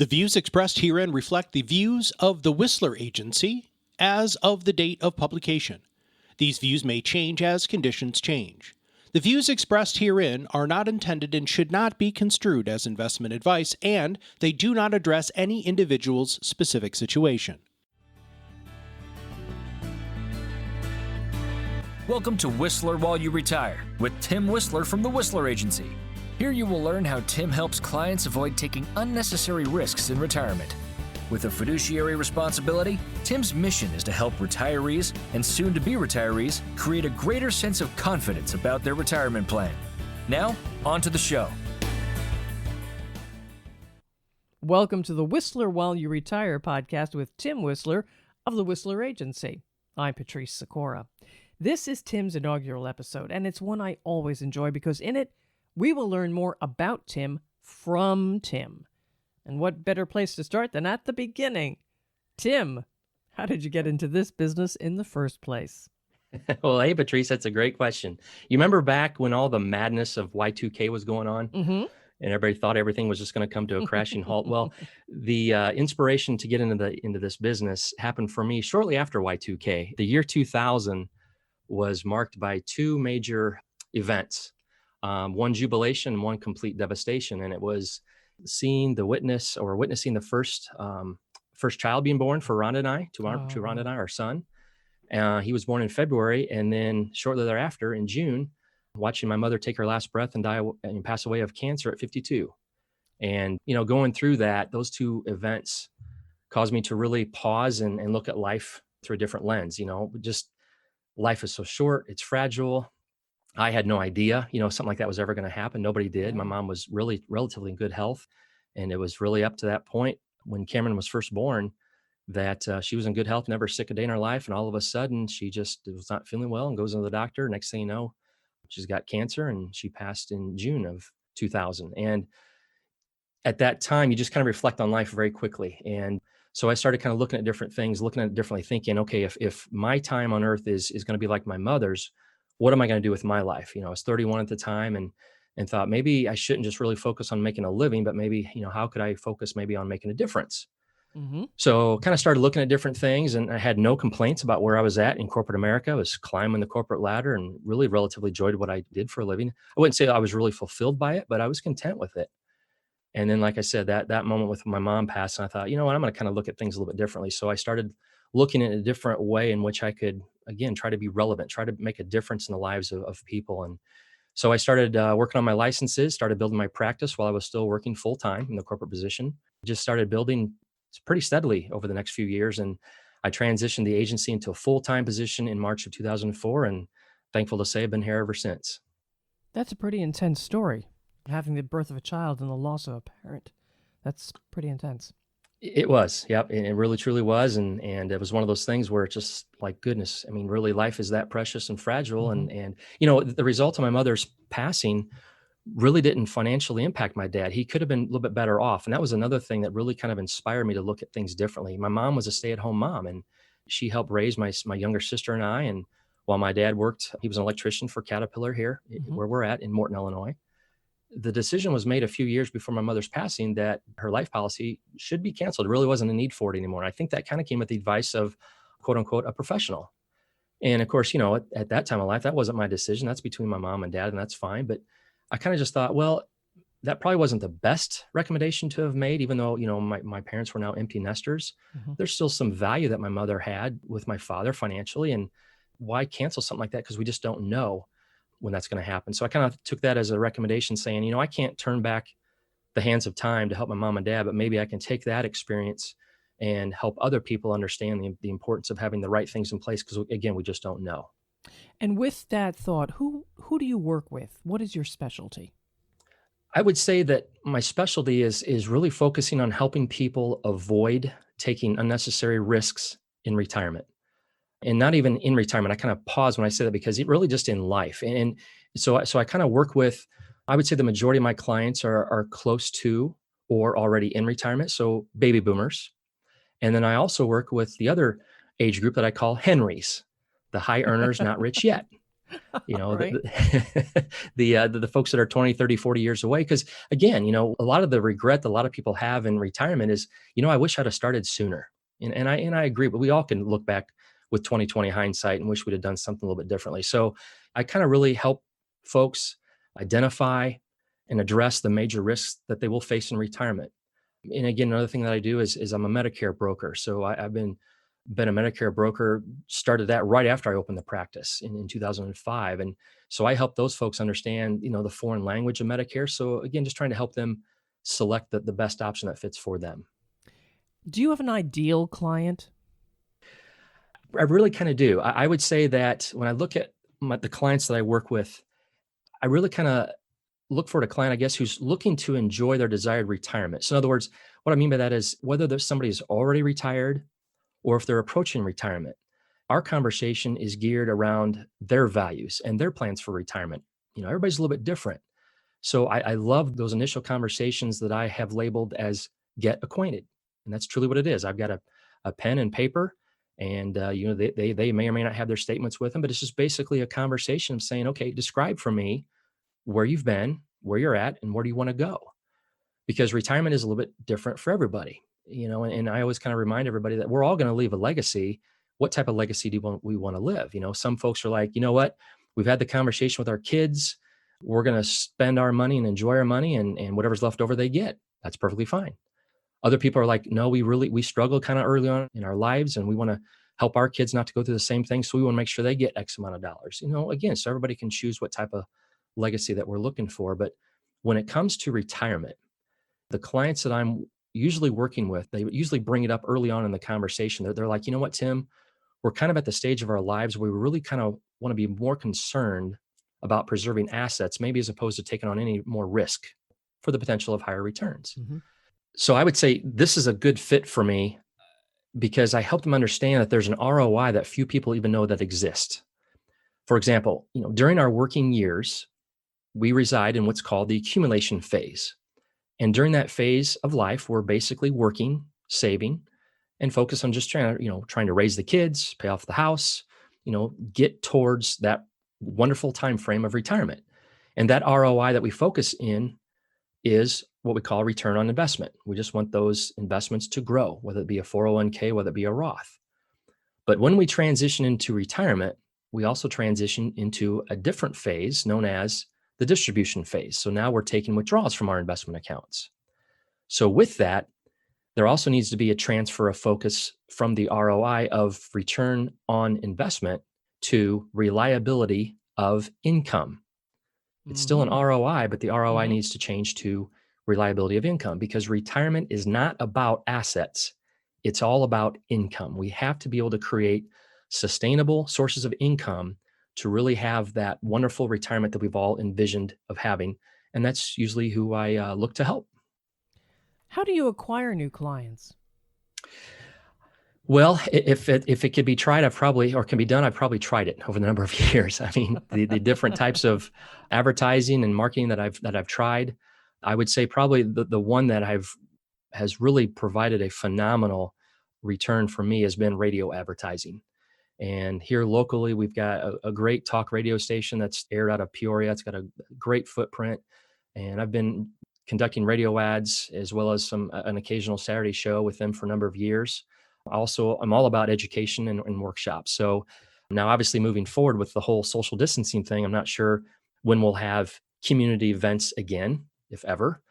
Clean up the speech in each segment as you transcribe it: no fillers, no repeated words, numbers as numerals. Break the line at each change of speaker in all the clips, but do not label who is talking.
The views expressed herein reflect the views of the Whisler Agency as of the date of publication. These views may change as conditions change. The views expressed herein are not intended and should not be construed as investment advice, and they do not address any individual's specific situation.
Welcome to Whisler While You Retire with Tim Whisler from the Whisler Agency. Here you will learn how Tim helps clients avoid taking unnecessary risks in retirement. With a fiduciary responsibility, Tim's mission is to help retirees and soon-to-be retirees create a greater sense of confidence about their retirement plan. Now, on to the show.
Welcome to the Whisler While You Retire podcast with Tim Whisler of the Whisler Agency. I'm Patrice Sikora. This is Tim's inaugural episode, and it's one I always enjoy because in it, we will learn more about Tim from Tim. And what better place to start than at the beginning? Tim, how did you get into this business in the first place?
Well, hey, Patrice, that's a great question. You remember back when all the madness of Y2K was going on?
Mm-hmm.
And everybody thought everything was just going to come to a crashing halt. Well, the inspiration to get into this business happened for me shortly after Y2K. The year 2000 was marked by two major events, one jubilation and one complete devastation. And it was witnessing the first child being born for Rhonda and I, to Rhonda and I, our son. He was born in February, and then shortly thereafter, in June, watching my mother take her last breath and die and pass away of cancer at 52. And, going through that, those two events caused me to really pause and look at life through a different lens. Just life is so short, it's fragile. I had no idea, something like that was ever going to happen. Nobody did. My mom was really relatively in good health. And it was really up to that point when Cameron was first born that she was in good health, never sick a day in her life. And all of a sudden she just was not feeling well and goes into the doctor. Next thing you know, she's got cancer and she passed in June of 2000. And at that time, you just kind of reflect on life very quickly. And so I started kind of looking at different things, looking at it differently, thinking, okay, if my time on earth is going to be like my mother's, what am I going to do with my life? I was 31 at the time and thought maybe I shouldn't just really focus on making a living, but maybe, how could I focus maybe on making a difference?
Mm-hmm.
So kind of started looking at different things, and I had no complaints about where I was at in corporate America. I was climbing the corporate ladder and really relatively enjoyed what I did for a living. I wouldn't say I was really fulfilled by it, but I was content with it. And then, like I said, that moment with my mom passing, I thought, I'm going to kind of look at things a little bit differently. So I started looking at a different way in which I could, again, try to be relevant, try to make a difference in the lives of people. And so I started working on my licenses, started building my practice while I was still working full time in the corporate position. Just started building pretty steadily over the next few years. And I transitioned the agency into a full-time position in March of 2004. And thankful to say I've been here ever since. That's
a pretty intense story. Having the birth of a child and the loss of a parent. That's pretty intense.
It was, yep. And it really, truly was. And it was one of those things where it's just like, goodness, I mean, really life is that precious and fragile.
Mm-hmm.
And the result of my mother's passing really didn't financially impact my dad. He could have been a little bit better off. And that was another thing that really kind of inspired me to look at things differently. My mom was a stay-at-home mom, and she helped raise my younger sister and I. And while my dad worked, he was an electrician for Caterpillar here, mm-hmm. where we're at in Morton, Illinois. The decision was made a few years before my mother's passing that her life policy should be canceled. There really wasn't a need for it anymore. And I think that kind of came at the advice of, quote unquote, a professional. And of course, at that time of life, that wasn't my decision. That's between my mom and dad, and that's fine. But I kind of just thought, well, that probably wasn't the best recommendation to have made, even though, my parents were now empty nesters. Mm-hmm. There's still some value that my mother had with my father financially. And why cancel something like that? Because we just don't know when that's going to happen. So I kind of took that as a recommendation saying, I can't turn back the hands of time to help my mom and dad, but maybe I can take that experience and help other people understand the importance of having the right things in place. Because again, we just don't know.
And with that thought, who do you work with? What is your specialty?
I would say that my specialty is really focusing on helping people avoid taking unnecessary risks in retirement. And not even in retirement. I kind of pause when I say that because it really just in life. And so I kind of work with, I would say the majority of my clients are close to or already in retirement. So baby boomers. And then I also work with the other age group that I call Henrys, the high earners, not rich yet. You know,
Right.
the folks that are 20, 30, 40 years away. Because again, a lot of the regret that a lot of people have in retirement is, I wish I'd have started sooner. And I agree, but we all can look back with 2020 hindsight and wish we'd have done something a little bit differently. So I kind of really help folks identify and address the major risks that they will face in retirement. And again, another thing that I do is I'm a Medicare broker. So I've been a Medicare broker, started that right after I opened the practice in 2005. And so I help those folks understand, the foreign language of Medicare. So again, just trying to help them select the best option that fits for them.
Do you have an ideal client?
I really kind of do. I would say that when I look at the clients that I work with, I really kind of look for a client, I guess, who's looking to enjoy their desired retirement. So in other words, what I mean by that is whether there's somebody who's already retired or if they're approaching retirement, our conversation is geared around their values and their plans for retirement. Everybody's a little bit different. So I love those initial conversations that I have labeled as get acquainted. And that's truly what it is. I've got a pen and paper and, they may or may not have their statements with them, but it's just basically a conversation of saying, okay, describe for me where you've been, where you're at, and where do you want to go? Because retirement is a little bit different for everybody, and I always kind of remind everybody that we're all going to leave a legacy. What type of legacy do we want to live? Some folks are like, you know what? We've had the conversation with our kids. We're going to spend our money and enjoy our money and whatever's left over they get. That's perfectly fine. Other people are like, no, we struggle kind of early on in our lives and we want to help our kids not to go through the same thing. So we want to make sure they get X amount of dollars, again, so everybody can choose what type of legacy that we're looking for. But when it comes to retirement, the clients that I'm usually working with, they usually bring it up early on in the conversation. They're like, you know what, Tim, we're kind of at the stage of our lives where we really kind of want to be more concerned about preserving assets, maybe as opposed to taking on any more risk for the potential of higher returns.
Mm-hmm.
So I would say this is a good fit for me because I help them understand that there's an ROI that few people even know that exists. For example, during our working years, we reside in what's called the accumulation phase. And during that phase of life, we're basically working, saving, and focus on just trying to raise the kids, pay off the house, get towards that wonderful time frame of retirement. And that ROI that we focus in is what we call return on investment. We just want those investments to grow, whether it be a 401k, whether it be a Roth. But when we transition into retirement, we also transition into a different phase known as the distribution phase. So now we're taking withdrawals from our investment accounts. So with that, there also needs to be a transfer of focus from the ROI of return on investment to reliability of income. It's still an ROI, but the ROI needs to change to reliability of income because retirement is not about assets. It's all about income. We have to be able to create sustainable sources of income to really have that wonderful retirement that we've all envisioned of having. And that's usually who I look to help.
How do you acquire new clients?
Well, if it could be tried, I've probably tried it over the number of years. I mean, the different types of advertising and marketing that I've tried, I would say probably the one that has really provided a phenomenal return for me has been radio advertising. And here locally, we've got a great talk radio station that's aired out of Peoria. It's got a great footprint. And I've been conducting radio ads as well as an occasional Saturday show with them for a number of years. Also, I'm all about education and workshops. So now obviously moving forward with the whole social distancing thing, I'm not sure when we'll have community events again, if ever.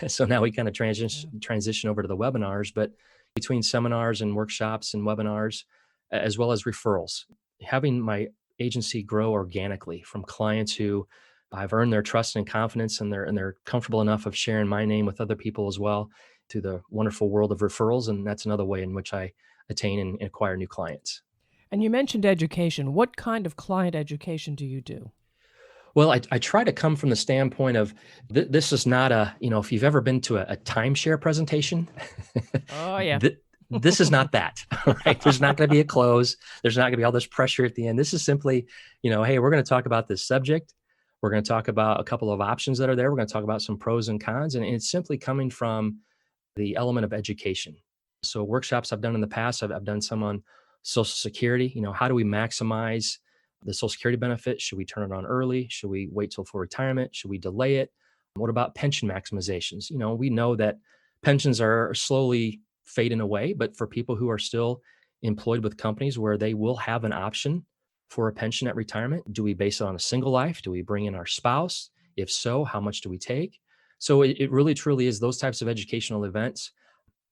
So now we kind of transition over to the webinars, but between seminars and workshops and webinars, as well as referrals, having my agency grow organically from clients who I've earned their trust and confidence and they're comfortable enough of sharing my name with other people as well, to the wonderful world of referrals. And that's another way in which I attain and acquire new clients.
And you mentioned education. What kind of client education do you do?
Well, I try to come from the standpoint of this is not if you've ever been to a timeshare presentation,
Oh, yeah.
This is not that, right? There's not going to be a close. There's not going to be all this pressure at the end. This is simply, hey, we're going to talk about this subject. We're going to talk about a couple of options that are there. We're going to talk about some pros and cons. And it's simply coming from the element of education. So workshops I've done in the past, I've done some on Social Security. How do we maximize The Social Security benefit, should we turn it on early? Should we wait till full retirement? Should we delay it? What about pension maximizations? We know that pensions are slowly fading away, but for people who are still employed with companies where they will have an option for a pension at retirement, do we base it on a single life? Do we bring in our spouse? If so, how much do we take? So it really truly is those types of educational events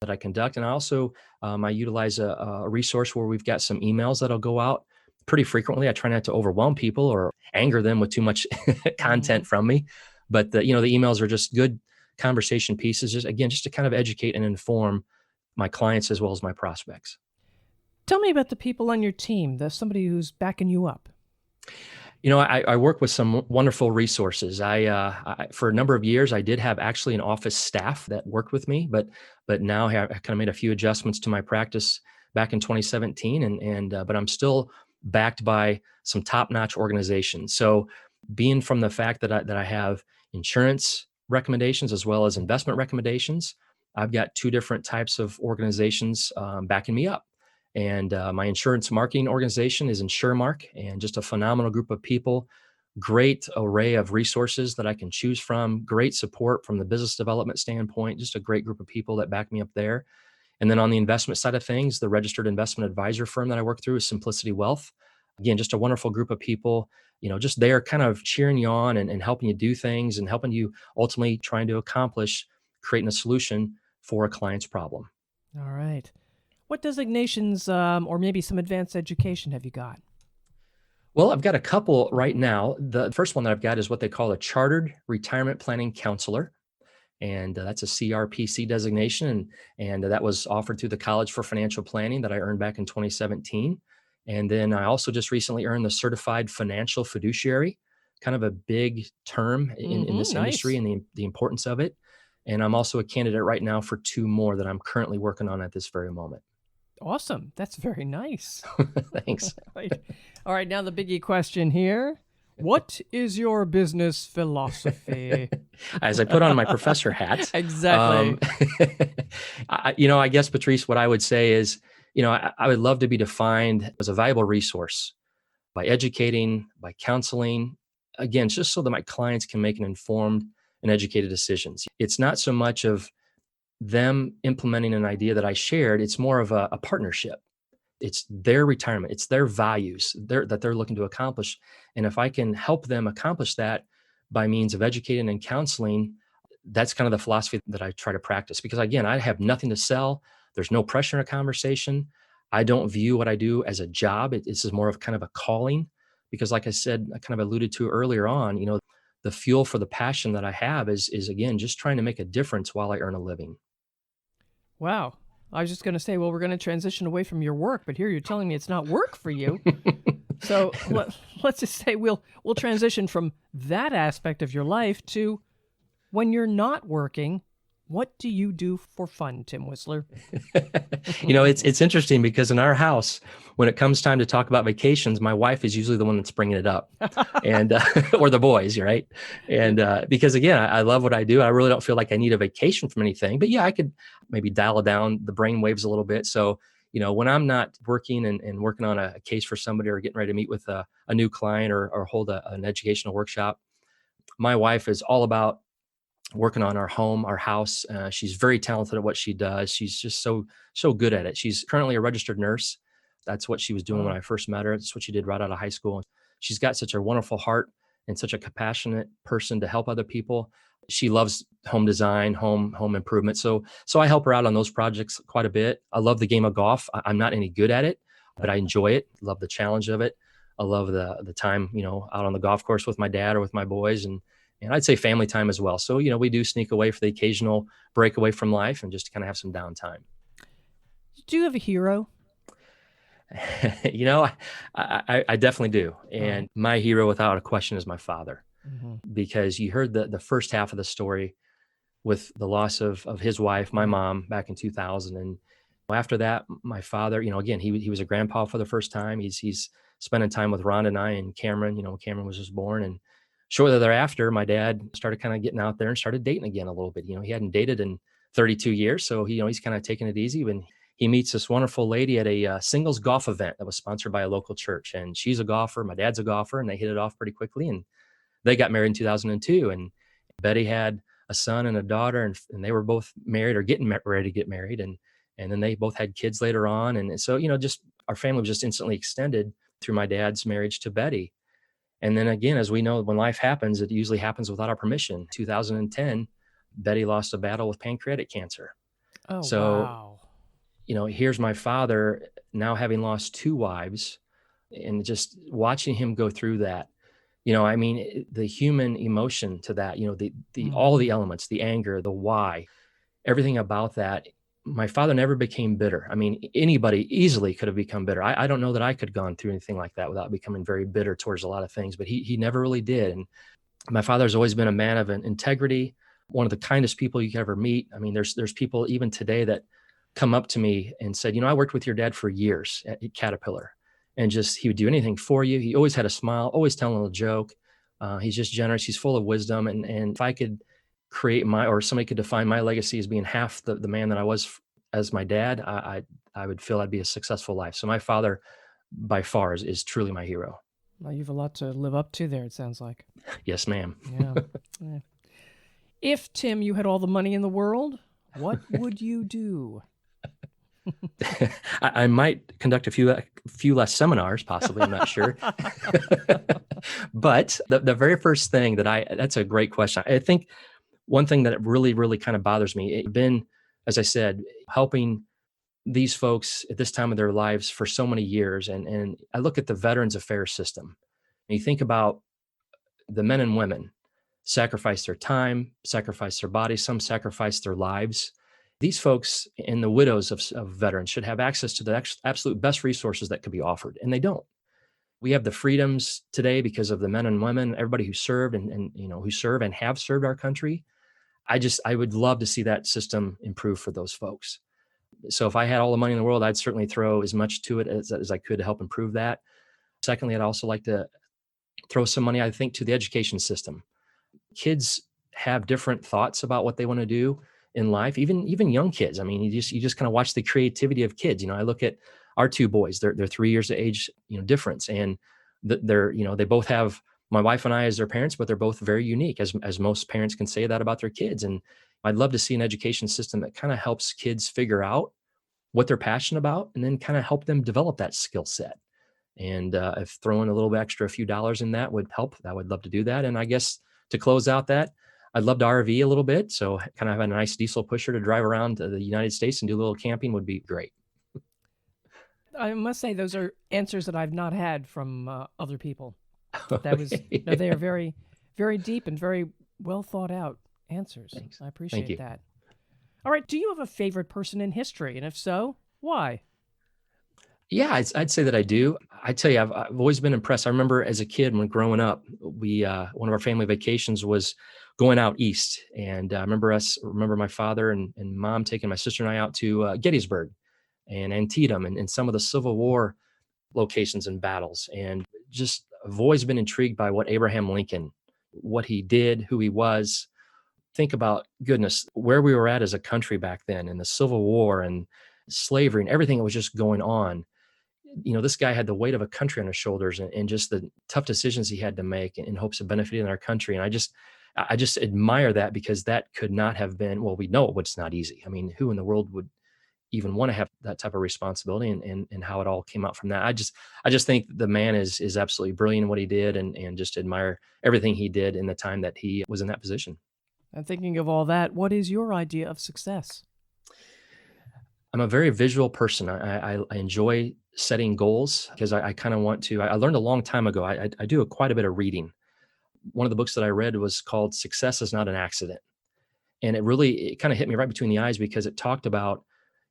that I conduct. And I also, I utilize a resource where we've got some emails that'll go out pretty frequently. I try not to overwhelm people or anger them with too much content from me. But the emails are just good conversation pieces, just to kind of educate and inform my clients as well as my prospects.
Tell me about the people on your team, somebody who's backing you up.
I work with some wonderful resources. I for a number of years, I did have actually an office staff that worked with me, but now I kind of made a few adjustments to my practice back in 2017, but I'm still backed by some top-notch organizations. So, being from the fact that I have insurance recommendations as well as investment recommendations, I've got two different types of organizations backing me up. And my insurance marketing organization is InsureMark, and just a phenomenal group of people, great array of resources that I can choose from, great support from the business development standpoint, just a great group of people that back me up there. And then on the investment side of things, the registered investment advisor firm that I work through is Simplicity Wealth. Again, just a wonderful group of people, just there kind of cheering you on and helping you do things and helping you ultimately trying to accomplish creating a solution for a client's problem.
All right. What designations or maybe some advanced education have you got?
Well, I've got a couple right now. The first one that I've got is what they call a Chartered Retirement Planning Counselor. And that's a CRPC designation. And that was offered through the College for Financial Planning that I earned back in 2017. And then I also just recently earned the Certified Financial Fiduciary, kind of a big term in this industry and the importance of it. And I'm also a candidate right now for two more that I'm currently working on at this very moment.
Awesome. That's very nice.
Thanks.
All right. Now the biggie question here. What is your business philosophy?
As I put on my professor hat.
Exactly.
I guess, Patrice, what I would say is, I would love to be defined as a valuable resource by educating, by counseling, again, just so that my clients can make an informed and educated decisions. It's not so much of them implementing an idea that I shared. It's more of a partnership. It's their retirement. It's their values that they're looking to accomplish. And if I can help them accomplish that by means of educating and counseling, that's kind of the philosophy that I try to practice. Because again, I have nothing to sell. There's no pressure in a conversation. I don't view what I do as a job. This is more of kind of a calling. Because like I said, I kind of alluded to earlier on, the fuel for the passion that I have is again, just trying to make a difference while I earn a living.
Wow. I was just going to say, well, we're going to transition away from your work, but here you're telling me it's not work for you. So let's just say we'll transition from that aspect of your life to when you're not working. What do you do for fun, Tim Whisler?
It's interesting because in our house, when it comes time to talk about vacations, my wife is usually the one that's bringing it up, and or the boys, right? And because again, I love what I do. I really don't feel like I need a vacation from anything, but yeah, I could maybe dial down the brain waves a little bit. So, when I'm not working and working on a case for somebody or getting ready to meet with a new client or hold an educational workshop, my wife is all about working on our home, our house. She's very talented at what she does. She's just so good at it. She's currently a registered nurse. That's what she was doing when I first met her. That's what she did right out of high school. She's got such a wonderful heart and such a compassionate person to help other people. She loves home design, home improvement. So I help her out on those projects quite a bit. I love the game of golf. I'm not any good at it, but I enjoy it. Love the challenge of it. I love the time, out on the golf course with my dad or with my boys, and I'd say family time as well. So, we do sneak away for the occasional break away from life and just kind of have some downtime.
Do you have a hero?
I definitely do. And my hero without a question is my father, because you heard the first half of the story with the loss of his wife, my mom, back in 2000. And after that, my father, again, he was a grandpa for the first time. He's spending time with Ron and I and Cameron. Cameron was just born, and shortly thereafter, my dad started kind of getting out there and started dating again a little bit. He hadn't dated in 32 years. So, he's kind of taking it easy. When he meets this wonderful lady at a singles golf event that was sponsored by a local church. And she's a golfer. My dad's a golfer, and they hit it off pretty quickly. And they got married in 2002. And Betty had a son and a daughter, and they were both married or getting ready to get married. And then they both had kids later on. And so, just our family was just instantly extended through my dad's marriage to Betty. And then again, as we know, when life happens, it usually happens without our permission. 2010, Betty lost a battle with pancreatic cancer.
Oh,
So,
wow.
here's my father now having lost two wives, and just watching him go through that. The human emotion to that, all the elements, the anger, the why, everything about that. My father never became bitter. I mean, anybody easily could have become bitter. I don't know that I could have gone through anything like that without becoming very bitter towards a lot of things, but he never really did. And my father's always been a man of integrity, one of the kindest people you could ever meet. I mean, there's people even today that come up to me and said, I worked with your dad for years at Caterpillar, and just, he would do anything for you. He always had a smile, always telling a joke. He's just generous. He's full of wisdom. And if I could create or somebody could define my legacy as being half the man that I was as my dad, I would feel I'd be a successful life. So my father by far is truly my hero.
Well, you have a lot to live up to there, it sounds like.
Yes, ma'am.
Yeah. Yeah. If, Tim, you had all the money in the world, what would you do?
I might conduct a few less seminars, possibly. I'm not sure. But the very first thing that's a great question. I think one thing that really, really kind of bothers me, it's been, as I said, helping these folks at this time of their lives for so many years. And I look at the Veterans Affairs system, and you think about the men and women sacrifice their time, sacrifice their bodies, some sacrifice their lives. These folks and the widows of veterans should have access to the absolute best resources that could be offered, and they don't. We have the freedoms today because of the men and women, everybody who served and who serve and have served our country. I would love to see that system improve for those folks. So if I had all the money in the world, I'd certainly throw as much to it as I could to help improve that. Secondly, I'd also like to throw some money, I think, to the education system. Kids have different thoughts about what they want to do in life, even young kids. I mean, you just kind of watch the creativity of kids. I look at our two boys, they're 3 years of age, difference. And they both have my wife and I as their parents, but they're both very unique, as most parents can say that about their kids. And I'd love to see an education system that kind of helps kids figure out what they're passionate about, and then kind of help them develop that skill set. And if throwing a little bit extra, a few dollars in that would help, I would love to do that. And I guess to close out that, I'd love to RV a little bit. So kind of have a nice diesel pusher to drive around the United States and do a little camping would be great.
I must say those are answers that I've not had from other people. That was they are very, very deep and very well thought out answers.
Thanks.
I appreciate
you.
that. All right. Do you have a favorite person in history? And if so, why?
Yeah, I'd say that I do. I tell you, I've always been impressed. I remember as a kid when growing up, we one of our family vacations was going out east, and I remember my father and mom taking my sister and I out to Gettysburg and Antietam and some of the Civil War locations and battles. And just I've always been intrigued by what Abraham Lincoln, what he did, who he was. Think about, goodness, where we were at as a country back then, and the Civil War and slavery and everything that was just going on. This guy had the weight of a country on his shoulders, and just the tough decisions he had to make in hopes of benefiting our country. And I just admire that, because that could not have been, well, we know it's not easy. I mean, who in the world would even want to have that type of responsibility, and how it all came out from that. I just think the man is absolutely brilliant in what he did, and just admire everything he did in the time that he was in that position.
And thinking of all that, what is your idea of success?
I'm a very visual person. I enjoy setting goals, because I kind of want to. I learned a long time ago. I do quite a bit of reading. One of the books that I read was called "Success is Not an Accident," and it kind of hit me right between the eyes, because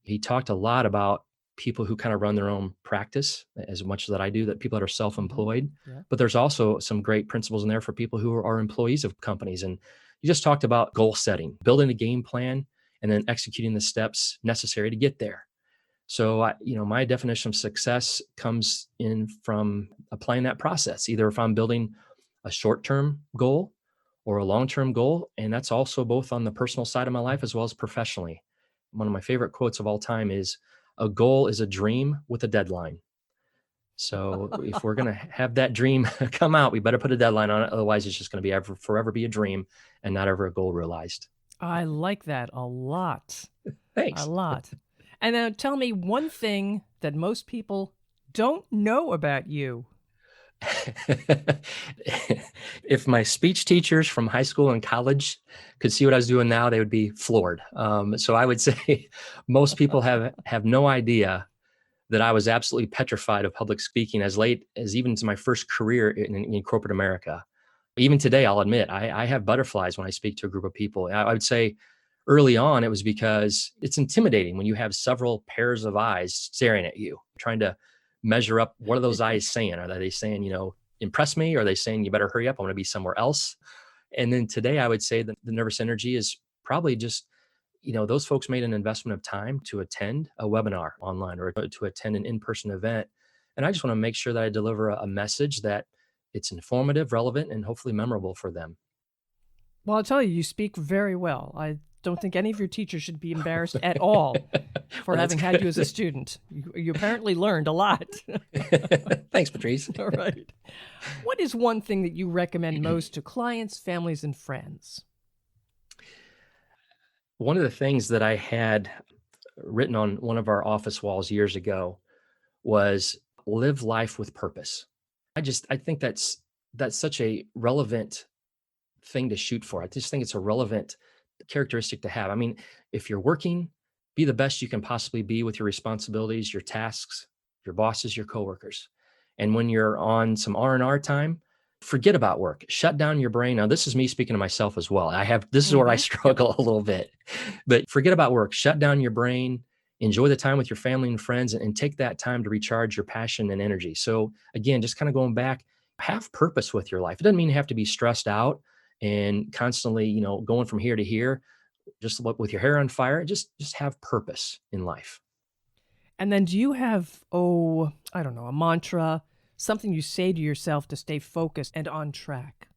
he talked a lot about people who kind of run their own practice, as much as I do, that people that are self-employed.
Yeah.
But there's also some great principles in there for people who are employees of companies. And you just talked about goal setting, building a game plan, and then executing the steps necessary to get there. So, my definition of success comes in from applying that process, either if I'm building a short-term goal or a long-term goal. And that's also both on the personal side of my life as well as professionally. One of my favorite quotes of all time is, a goal is a dream with a deadline. So if we're going to have that dream come out, we better put a deadline on it. Otherwise, it's just going to be forever be a dream and not ever a goal realized.
I like that a lot.
Thanks.
A lot. And now tell me one thing that most people don't know about you.
If my speech teachers from high school and college could see what I was doing now, they would be floored. So I would say most people have no idea that I was absolutely petrified of public speaking as late as even to my first career in corporate America. Even today, I'll admit, I have butterflies when I speak to a group of people. I would say early on, it was because it's intimidating when you have several pairs of eyes staring at you, trying to measure up. What are those eyes saying? Are they saying, impress me? Or are they saying, you better hurry up, I want to be somewhere else? And then today, I would say that the nervous energy is probably just, those folks made an investment of time to attend a webinar online or to attend an in-person event. And I just want to make sure that I deliver a message that it's informative, relevant, and hopefully memorable for them.
Well, I'll tell you, you speak very well. I don't think any of your teachers should be embarrassed at all for having had you as a student. You apparently learned a lot.
Thanks, Patrice.
All right. What is one thing that you recommend most to clients, families, and friends?
One of the things that I had written on one of our office walls years ago was live life with purpose. I think that's such a relevant thing to shoot for. I just think it's a relevant characteristic to have. I mean, if you're working, be the best you can possibly be with your responsibilities, your tasks, your bosses, your coworkers. And when you're on some R&R time, forget about work. Shut down your brain. Now, this is me speaking to myself as well. This is where I struggle a little bit. But forget about work. Shut down your brain. Enjoy the time with your family and friends, and take that time to recharge your passion and energy. So again, just kind of going back, have purpose with your life. It doesn't mean you have to be stressed out and constantly, going from here to here, just with your hair on fire. Just have purpose in life.
And then do you have, I don't know, a mantra, something you say to yourself to stay focused and on track?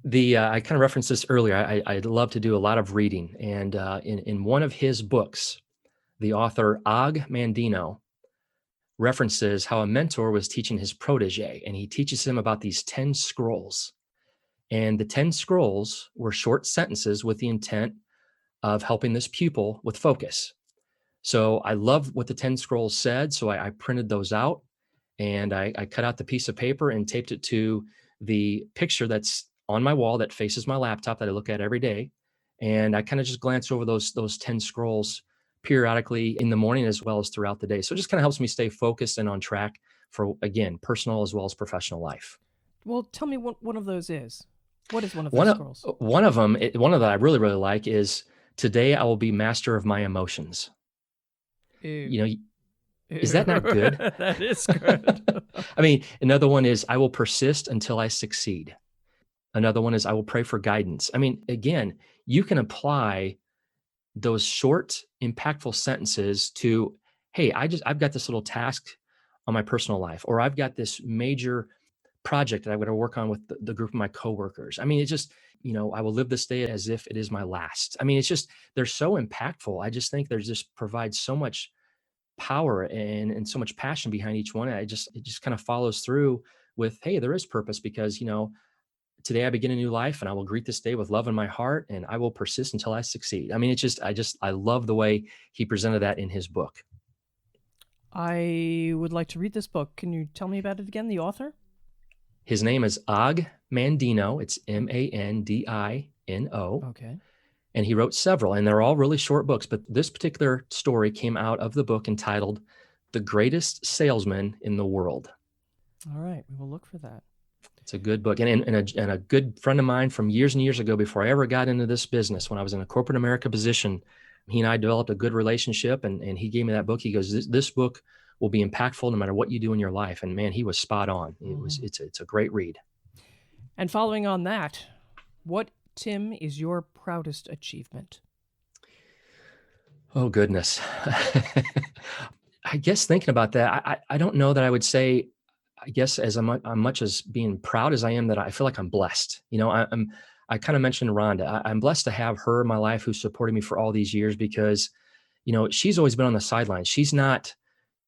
I kind of referenced this earlier. I love to do a lot of reading. And in one of his books, the author Og Mandino references how a mentor was teaching his protege, and he teaches him about these 10 scrolls. And the 10 scrolls were short sentences with the intent of helping this pupil with focus. So I love what the 10 scrolls said. So I printed those out, and I cut out the piece of paper and taped it to the picture that's on my wall that faces my laptop that I look at every day. And I kind of just glance over those 10 scrolls periodically in the morning as well as throughout the day. So it just kind of helps me stay focused and on track for, again, personal as well as professional life.
Well, tell me what one of those is. What is one of those scrolls?
One of them that I really, really like is, today I will be master of my emotions.
Ew.
Is that not good?
That is good.
I mean, another one is, I will persist until I succeed. Another one is, I will pray for guidance. I mean, again, you can apply those short, impactful sentences to, hey, I've got this little task on my personal life, or I've got this major project that I'm going to work on with the group of my coworkers. I mean, it's just, I will live this day as if it is my last. I mean, it's just, they're so impactful. I just think there's just provides so much power and so much passion behind each one. It just kind of follows through with, hey, there is purpose, because, today I begin a new life, and I will greet this day with love in my heart, and I will persist until I succeed. I mean, I love the way he presented that in his book.
I would like to read this book. Can you tell me about it again, the author?
His name is Og Mandino. It's Mandino.
Okay.
And he wrote several, and they're all really short books. But this particular story came out of the book entitled The Greatest Salesman in the World.
All right. We will look for that.
It's a good book. And a good friend of mine from years and years ago, before I ever got into this business, when I was in a corporate America position, he and I developed a good relationship, and he gave me that book. He goes, this book will be impactful no matter what you do in your life. And man, he was spot on. It's a great read.
And following on that, what, Tim, is your proudest achievement?
Oh, goodness. I guess thinking about that, I don't know that I would say, I guess as much as being proud as I am, that I feel like I'm blessed. I kind of mentioned Rhonda. I'm blessed to have her in my life, who supported me for all these years, because, she's always been on the sidelines. She's not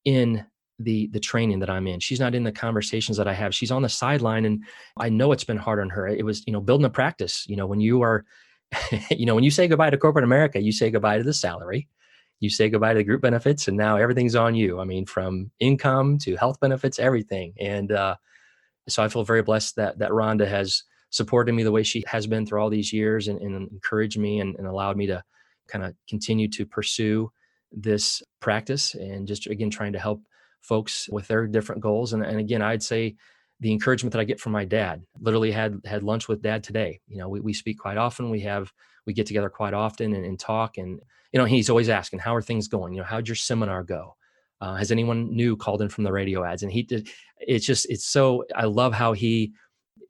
in the training that I'm in. She's not in the conversations that I have. She's on the sideline, and I know it's been hard on her. It was, building a practice. When you are, when you say goodbye to corporate America, you say goodbye to the salary, you say goodbye to the group benefits, and now everything's on you. I mean, from income to health benefits, everything. And so I feel very blessed that Rhonda has supported me the way she has been through all these years, and encouraged me and allowed me to kind of continue to pursue this practice, and just, again, trying to help folks with their different goals. And again, I'd say the encouragement that I get from my dad. Literally had lunch with Dad today. We speak quite often. We get together quite often and talk. And, he's always asking, how are things going? How'd your seminar go? Has anyone new called in from the radio ads? And he did. I love how he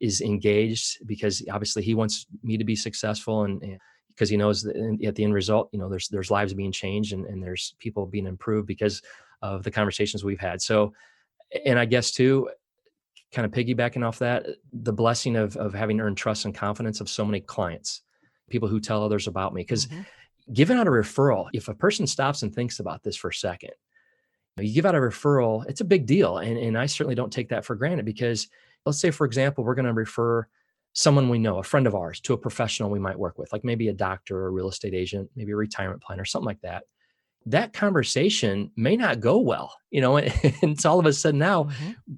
is engaged, because obviously he wants me to be successful, and because he knows that at the end result, there's lives being changed, and there's people being improved because of the conversations we've had. So, and I guess too, kind of piggybacking off that, the blessing of having earned trust and confidence of so many clients, people who tell others about me, because giving out a referral, if a person stops and thinks about this for a second, you give out a referral, it's a big deal. And I certainly don't take that for granted, because let's say, for example, we're going to refer someone we know, a friend of ours, to a professional we might work with, like maybe a doctor or a real estate agent, maybe a retirement planner, something like that. That conversation may not go well, and it's all of a sudden now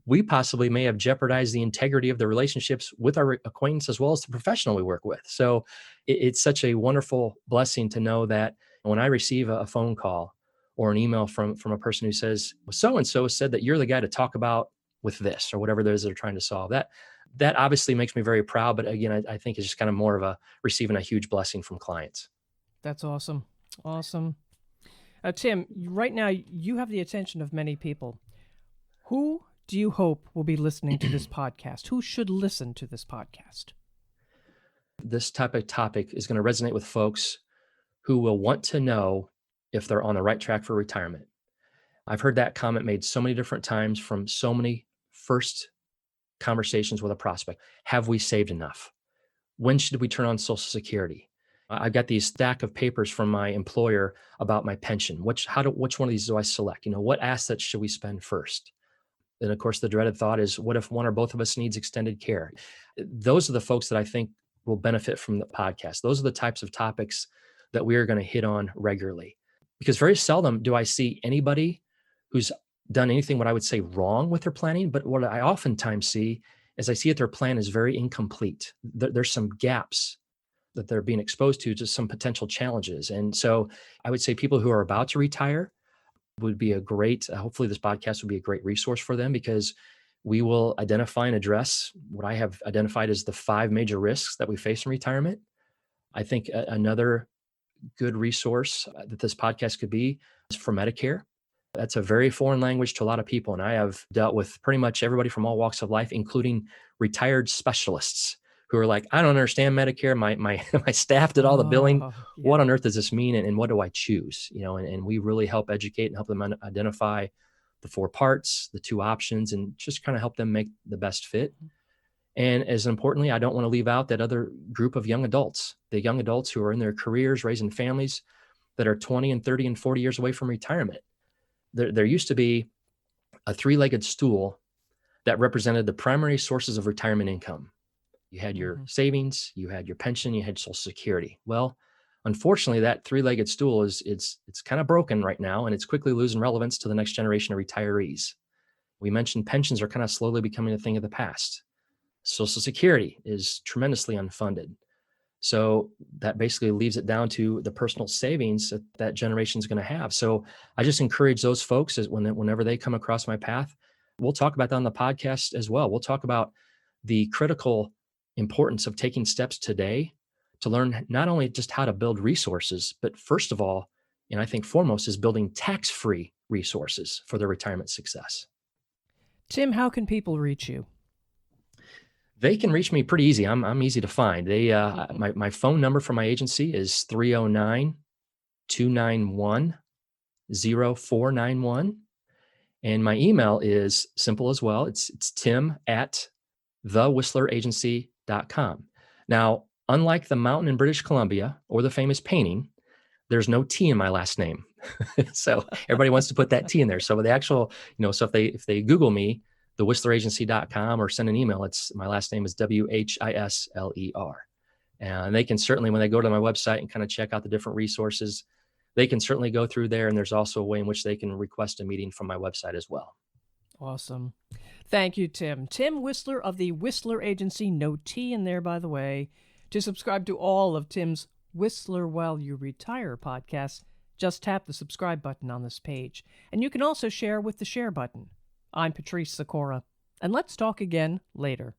we possibly may have jeopardized the integrity of the relationships with our acquaintance as well as the professional we work with. So it's such a wonderful blessing to know that when I receive a phone call or an email from a person who says, well, so-and-so said that you're the guy to talk about with this, or whatever it is they're trying to solve, that obviously makes me very proud. But again, I think it's just kind of more of receiving a huge blessing from clients.
That's awesome. Awesome. Tim, right now you have the attention of many people. Who do you hope will be listening to this podcast? Who should listen to this podcast?
This type of topic is going to resonate with folks who will want to know if they're on the right track for retirement. I've heard that comment made so many different times from so many first conversations with a prospect. Have we saved enough? When should we turn on Social Security? I've got these stack of papers from my employer about my pension. Which one of these do I select? What assets should we spend first? And of course, the dreaded thought is, what if one or both of us needs extended care? Those are the folks that I think will benefit from the podcast. Those are the types of topics that we are going to hit on regularly, because very seldom do I see anybody who's done anything what I would say wrong with their planning. But what I oftentimes see is I see that their plan is very incomplete. There's some gaps that they're being exposed to some potential challenges. And so I would say people who are about to retire would be hopefully this podcast would be a great resource for them, because we will identify and address what I have identified as the 5 major risks that we face in retirement. I think another good resource that this podcast could be is for Medicare. That's a very foreign language to a lot of people. And I have dealt with pretty much everybody from all walks of life, including retired specialists who are like, I don't understand Medicare. My staff did all the billing.
Yeah.
What on earth does this mean? And what do I choose? And we really help educate and help them identify the 4 parts, the 2 options, and just kind of help them make the best fit. And as importantly, I don't want to leave out that other group of young adults, the young adults who are in their careers, raising families, that are 20 and 30 and 40 years away from retirement. There used to be a 3-legged stool that represented the primary sources of retirement income. You had your savings, you had your pension, you had Social Security. Well, unfortunately, that 3-legged stool it's kind of broken right now, and it's quickly losing relevance to the next generation of retirees. We mentioned pensions are kind of slowly becoming a thing of the past. Social Security is tremendously unfunded. So that basically leaves it down to the personal savings that generation is going to have. So I just encourage those folks whenever they come across my path, we'll talk about that on the podcast as well. We'll talk about the critical importance of taking steps today to learn not only just how to build resources, but first of all, and I think foremost, is building tax-free resources for their retirement success.
Tim, how can people reach you?
They can reach me pretty easy. I'm easy to find. My phone number for my agency is 309-291-0491. And my email is simple as well. It's tim@thewhisleragency.com. Now, unlike the mountain in British Columbia or the famous painting, there's no T in my last name. So everybody wants to put that T in there. So the actual, so if they Google me, the whistleragency.com, or send an email, my last name is Whisler. And they can certainly, when they go to my website and kind of check out the different resources, they can certainly go through there. And there's also a way in which they can request a meeting from my website as well.
Awesome. Thank you, Tim. Tim Whisler of the Whisler Agency, no T in there, by the way. To subscribe to all of Tim's Whisler While You Retire podcasts, just tap the subscribe button on this page. And you can also share with the share button. I'm Patrice Sikora, and let's talk again later.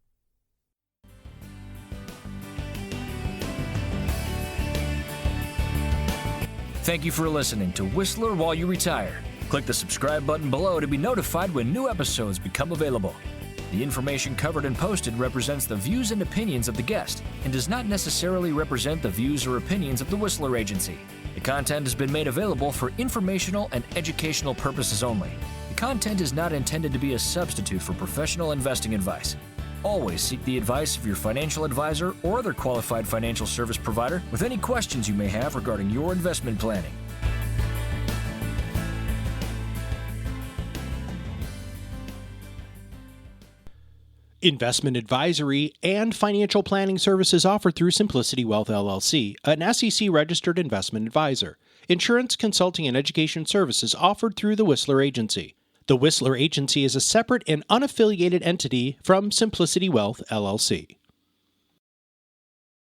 Thank you for listening to Whisler While You Retire. Click the subscribe button below to be notified when new episodes become available. The information covered and posted represents the views and opinions of the guest and does not necessarily represent the views or opinions of the Whisler Agency. The content has been made available for informational and educational purposes only. The content is not intended to be a substitute for professional investing advice. Always seek the advice of your financial advisor or other qualified financial service provider with any questions you may have regarding your investment planning.
Investment advisory and financial planning services offered through Simplicity Wealth LLC, an SEC-registered investment advisor. Insurance, consulting, and education services offered through the Whisler Agency. The Whisler Agency is a separate and unaffiliated entity from Simplicity Wealth LLC.